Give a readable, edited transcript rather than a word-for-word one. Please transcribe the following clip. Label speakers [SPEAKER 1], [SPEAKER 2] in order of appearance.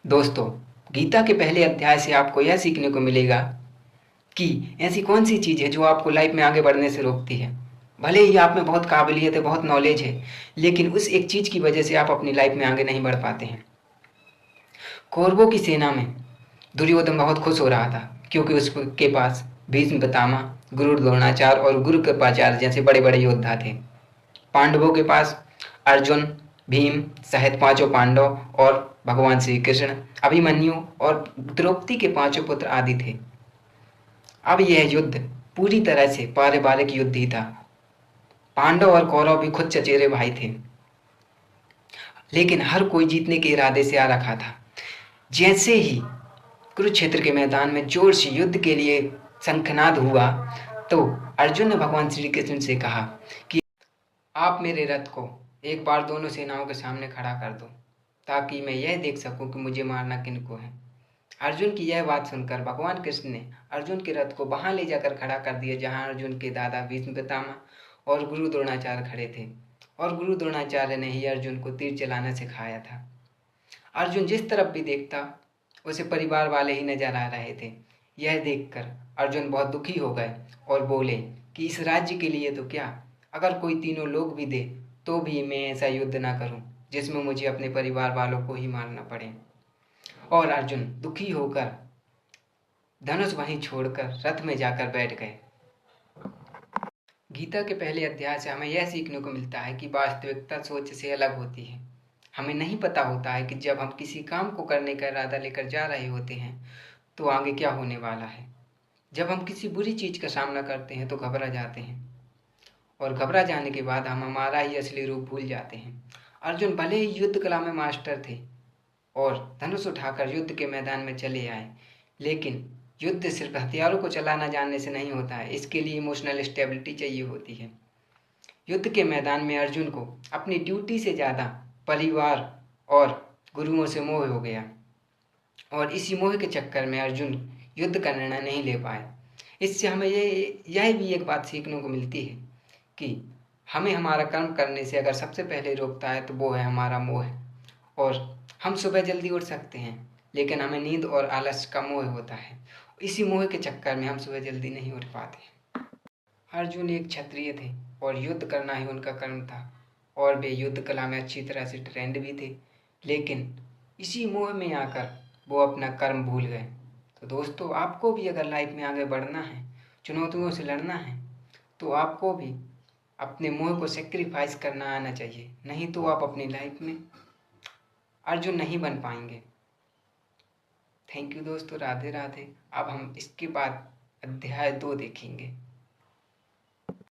[SPEAKER 1] दोस्तों, गीता के पहले अध्याय से आपको यह सीखने को मिलेगा कि ऐसी कौन सी चीज़ है जो आपको लाइफ में आगे बढ़ने से रोकती है। भले ही आप में बहुत काबिलियत है, बहुत नॉलेज है, लेकिन उस एक चीज़ की वजह से आप अपनी लाइफ में आगे नहीं बढ़ पाते हैं। कौरवों की सेना में दुर्योधन बहुत खुश हो रहा था क्योंकि उसके पास भीष्म पितामह, गुरु द्रोणाचार्य और गुरु कृपाचार्य जैसे बड़े बड़े योद्धा थे। पांडवों के पास अर्जुन, भीम सहित पांचों पांडव और भगवान श्री कृष्ण, अभिमन्यु और द्रौपदी के पांचों पुत्र आदि थे। अब यह युद्ध पूरी तरह से पारिवारिक युद्ध ही था। पांडव और कौरव भी खुद चचेरे भाई थे, लेकिन हर कोई जीतने के इरादे से आ रखा था। जैसे ही कुरुक्षेत्र के मैदान में जोर से युद्ध के लिए शंखनाद हुआ, तो अर्जुन ने भगवान श्री कृष्ण से कहा कि आप मेरे रथ को एक बार दोनों सेनाओं के सामने खड़ा कर दो, ताकि मैं यह देख सकूं कि मुझे मारना किनको है। अर्जुन की यह बात सुनकर भगवान कृष्ण ने अर्जुन के रथ को वहां ले जाकर खड़ा कर दिया जहां अर्जुन के दादा भीष्म पितामह और गुरु द्रोणाचार्य खड़े थे, और गुरु द्रोणाचार्य ने ही अर्जुन को तीर चलाना सिखाया था। अर्जुन जिस तरफ भी देखता, उसे परिवार वाले ही नजर आ रहे थे। यह देखकर अर्जुन बहुत दुखी हो गए और बोले कि इस राज्य के लिए तो क्या, अगर कोई तीनों लोग भी दे तो भी मैं ऐसा युद्ध ना करूं जिसमें मुझे अपने परिवार वालों को ही मारना पड़े। और अर्जुन दुखी होकर धनुष वहीं छोड़कर रथ में जाकर बैठ गए। गीता के पहले अध्याय से हमें यह सीखने को मिलता है कि वास्तविकता सोच से अलग होती है। हमें नहीं पता होता है कि जब हम किसी काम को करने का इरादा लेकर जा रहे होते हैं तो आगे क्या होने वाला है। जब हम किसी बुरी चीज़ का सामना करते हैं तो घबरा जाते हैं, और घबरा जाने के बाद हम हमारा ही असली रूप भूल जाते हैं। अर्जुन भले ही युद्ध कला में मास्टर थे और धनुष उठाकर युद्ध के मैदान में चले आए, लेकिन युद्ध सिर्फ हथियारों को चलाना जानने से नहीं होता है, इसके लिए इमोशनल स्टेबिलिटी चाहिए होती है। युद्ध के मैदान में अर्जुन को अपनी ड्यूटी से ज़्यादा परिवार और गुरुओं से मोह हो गया, और इसी मोह के चक्कर में अर्जुन युद्ध का निर्णय नहीं ले पाए। इससे हमें यह भी एक बात सीखने को मिलती है कि हमें हमारा कर्म करने से अगर सबसे पहले रोकता है तो वो है हमारा मोह। और हम सुबह जल्दी उठ सकते हैं, लेकिन हमें नींद और आलस का मोह होता है। इसी मोह के चक्कर में हम सुबह जल्दी नहीं उठ पाते। अर्जुन एक क्षत्रिय थे और युद्ध करना ही उनका कर्म था, और वे युद्ध कला में अच्छी तरह से ट्रेंड भी थे, लेकिन इसी मोह में आकर वो अपना कर्म भूल गए। तो दोस्तों, आपको भी अगर लाइफ में आगे बढ़ना है, चुनौतियों से लड़ना है, तो आपको भी अपने मोह को सेक्रीफाइस करना आना चाहिए, नहीं तो आप अपनी लाइफ में अर्जुन नहीं बन पाएंगे। थैंक यू दोस्तों, राधे राधे। अब हम इसके बाद अध्याय 2 देखेंगे।